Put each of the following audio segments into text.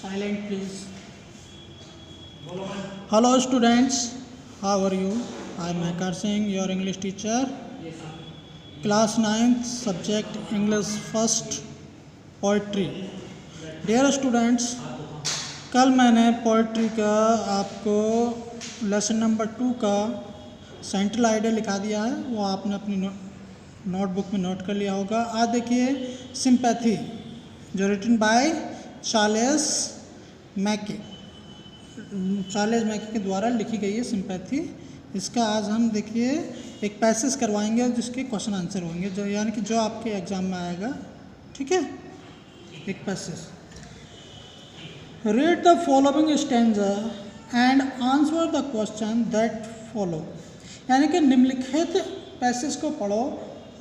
Silent, please. Hello, students. How are you? I am Mekar Singh, your English teacher. Class 9th, subject English First, Poetry. Dear students, कल मैंने poetry का आपको lesson number 2 का central idea लिखा दिया है, वो आपने अपनी नोटबुक में नोट कर लिया होगा। आज देखिए सिंपैथी, जो रिटन बाय चार्ल्स मैकी के द्वारा लिखी गई है सिंपैथी। इसका आज हम देखिए एक पैसेज करवाएंगे जिसके क्वेश्चन आंसर होंगे, जो यानी कि जो आपके एग्जाम में आएगा। ठीक है, एक passage. Read the following stanza and answer the question that follow, यानी कि निम्नलिखित पैसेज को पढ़ो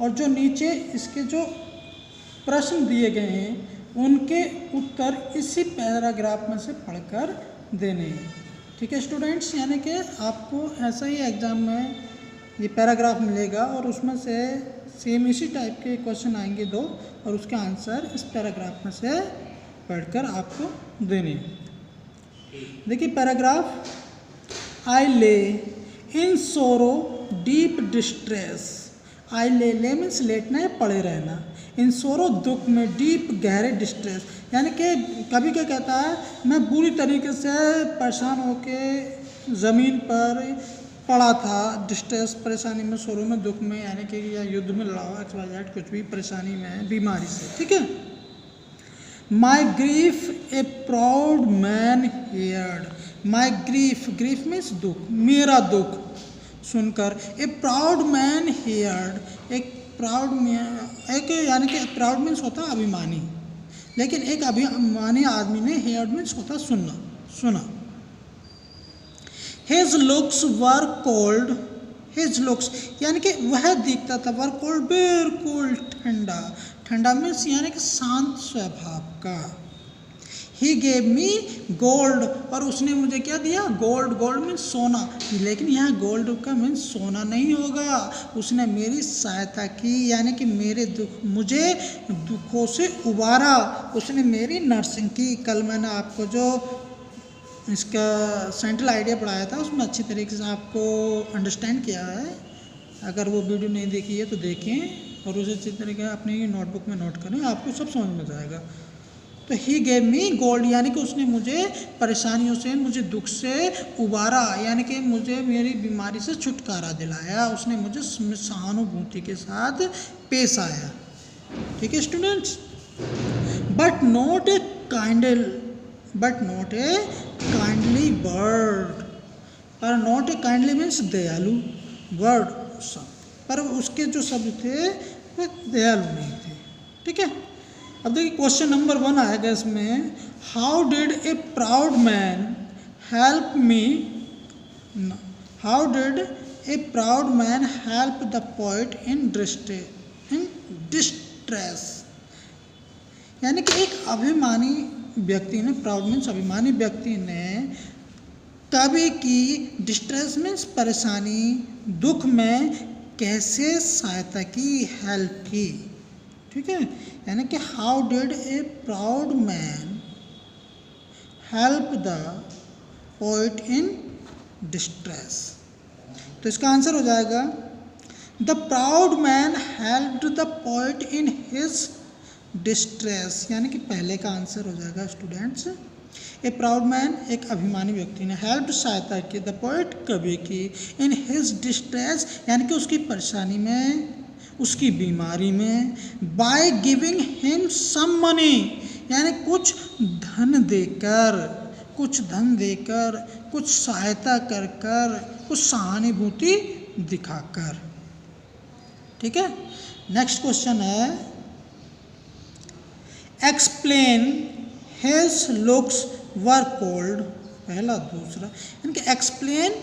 और जो नीचे इसके जो प्रश्न दिए गए हैं उनके उत्तर इसी पैराग्राफ में से पढ़कर देने हैं। ठीक है स्टूडेंट्स, यानी कि आपको ऐसा ही एग्ज़ाम में ये पैराग्राफ मिलेगा और उसमें से सेम इसी टाइप के क्वेश्चन आएंगे 2 और उसके आंसर इस पैराग्राफ में से पढ़कर आपको देने हैं। देखिए पैराग्राफ, आई ले इन सोरो डीप डिस्ट्रेस। आई ले मीन्स लेटना है, पड़े रहना। इन सोरो दुख में, डीप गहरे डिस्ट्रेस, यानी कि कभी क्या कहता है, मैं बुरी तरीके से परेशान होके ज़मीन पर पड़ा था। डिस्ट्रेस परेशानी में, सोरो में, दुख में, यानी कि या युद्ध में लड़ा हुआ, XYZ कुछ भी परेशानी में है, बीमारी से। ठीक है। My grief a proud man heard. My grief, grief means दुख, मेरा दुख सुनकर। ए प्राउड मैन हियर्ड, एक प्राउड एक यानी कि प्राउड मीन्स होता है अभिमानी, लेकिन एक अभिमानी आदमी ने हियर्ड मीन्स होता सुना। His looks were cold, his looks यानी कि वह दिखता था, वर कोल्ड बिल्कुल ठंडा, ठंडा मीन्स यानी कि शांत स्वभाव का। ही गेव मी गोल्ड, और उसने मुझे क्या दिया, गोल्ड। गोल्ड मीन्स सोना, लेकिन यहाँ गोल्ड का मीन्स सोना नहीं होगा। उसने मेरी सहायता की, यानी कि मुझे दुखों से उबारा। उसने मेरी नर्सिंग की। कल मैंने आपको जो इसका सेंट्रल आइडिया पढ़ाया था उसमें अच्छी तरीके से आपको अंडरस्टैंड किया है। अगर वो वीडियो नहीं देखी है तो देखें और उसे अच्छी तरीके अपनी नोटबुक में नोट करें, आपको सब समझ में जाएगा। तो ही गेव मी गोल्ड, यानी कि उसने मुझे परेशानियों से, मुझे दुख से उबारा, यानी कि मुझे मेरी बीमारी से छुटकारा दिलाया। उसने मुझे सहानुभूति के साथ पेश आया। ठीक है students. But not a kindly bird, पर नॉट ए काइंडली मीन्स दयालु बर्ड, पर उसके जो शब्द थे वो दयालु नहीं थे। ठीक है। अब देखिए क्वेश्चन नंबर 1 आएगा इसमें, how did a proud man help me, how did a proud man help the poet in distress, यानी कि एक अभिमानी व्यक्ति ने, प्राउड मीन्स अभिमानी व्यक्ति ने कवि की डिस्ट्रेस मीन्स परेशानी, दुख में कैसे सहायता की, हेल्प की। ठीक है, यानी कि how did a proud man help the poet in distress. तो इसका आंसर हो जाएगा, the proud man helped the poet in his distress, यानी कि पहले का आंसर हो जाएगा स्टूडेंट्स। ए प्राउड मैन, एक अभिमानी व्यक्ति ने, हेल्प सहायता की, द पोएट कवि की, इन हिज डिस्ट्रेस यानी कि उसकी परेशानी में, उसकी बीमारी में, by giving him some money, यानी कुछ धन देकर, कुछ सहायता कर, कुछ सहानुभूति दिखाकर। ठीक है। नेक्स्ट क्वेश्चन है, explain his looks were cold, पहला दूसरा, यानी कि एक्सप्लेन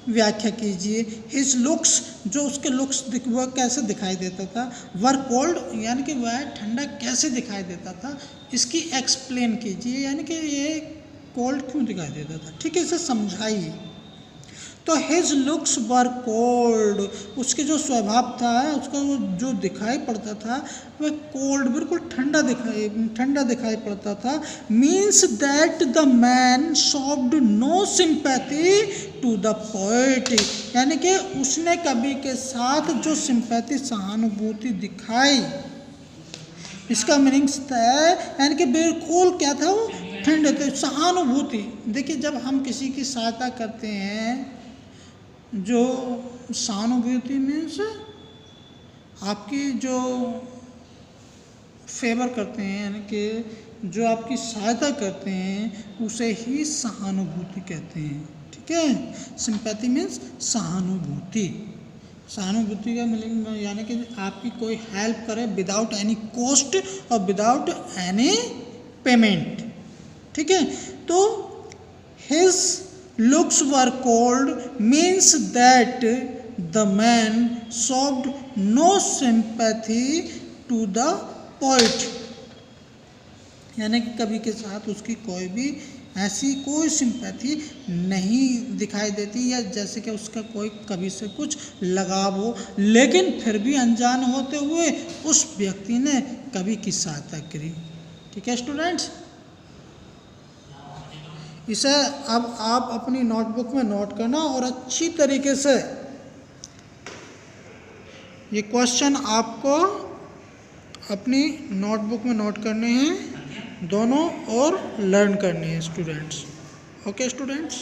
व्याख्या कीजिए, हिज लुक्स जो उसके लुक्स वह कैसे दिखाई देता था, वर कोल्ड यानी कि वह ठंडा कैसे दिखाई देता था, इसकी एक्सप्लेन कीजिए, यानी कि ये कोल्ड क्यों दिखाई देता था। ठीक है, इसे समझाइए। तो हिज लुक्स वर कोल्ड, उसके जो स्वभाव था, उसका वो जो दिखाई पड़ता था वह कोल्ड, बिल्कुल ठंडा दिखाई पड़ता था। Means that the man showed no sympathy to the poet, यानी कि उसने कवि के साथ जो सिंपैथी, सहानुभूति दिखाई, इसका मीनिंग्स है यानी कि बिल्कुल क्या था वो, ठंडे थे, सहानुभूति। देखिए जब हम किसी की सहायता करते हैं, जो सहानुभूति मीन्स आपकी जो फेवर करते हैं, यानी कि जो आपकी सहायता करते हैं उसे ही सहानुभूति कहते हैं। ठीक है, सिंपैथी मीन्स सहानुभूति। सहानुभूति का मीनिंग यानी कि आपकी कोई हेल्प करे विदाउट एनी कॉस्ट और विदाउट एनी पेमेंट। ठीक है, तो his looks were cold means that the man showed no sympathy to the poet, यानी कि कवि के साथ उसकी कोई भी ऐसी कोई सिंपैथी नहीं दिखाई देती, या जैसे कि उसका कोई कवि से कुछ लगाव हो, लेकिन फिर भी अनजान होते हुए उस व्यक्ति ने कवि की सहायता करी। ठीक है स्टूडेंट्स, इसे अब आप अपनी नोटबुक में नोट करना और अच्छी तरीके से ये क्वेश्चन आपको अपनी नोटबुक में नोट करने हैं दोनों, और लर्न करनी है स्टूडेंट्स। Okay students.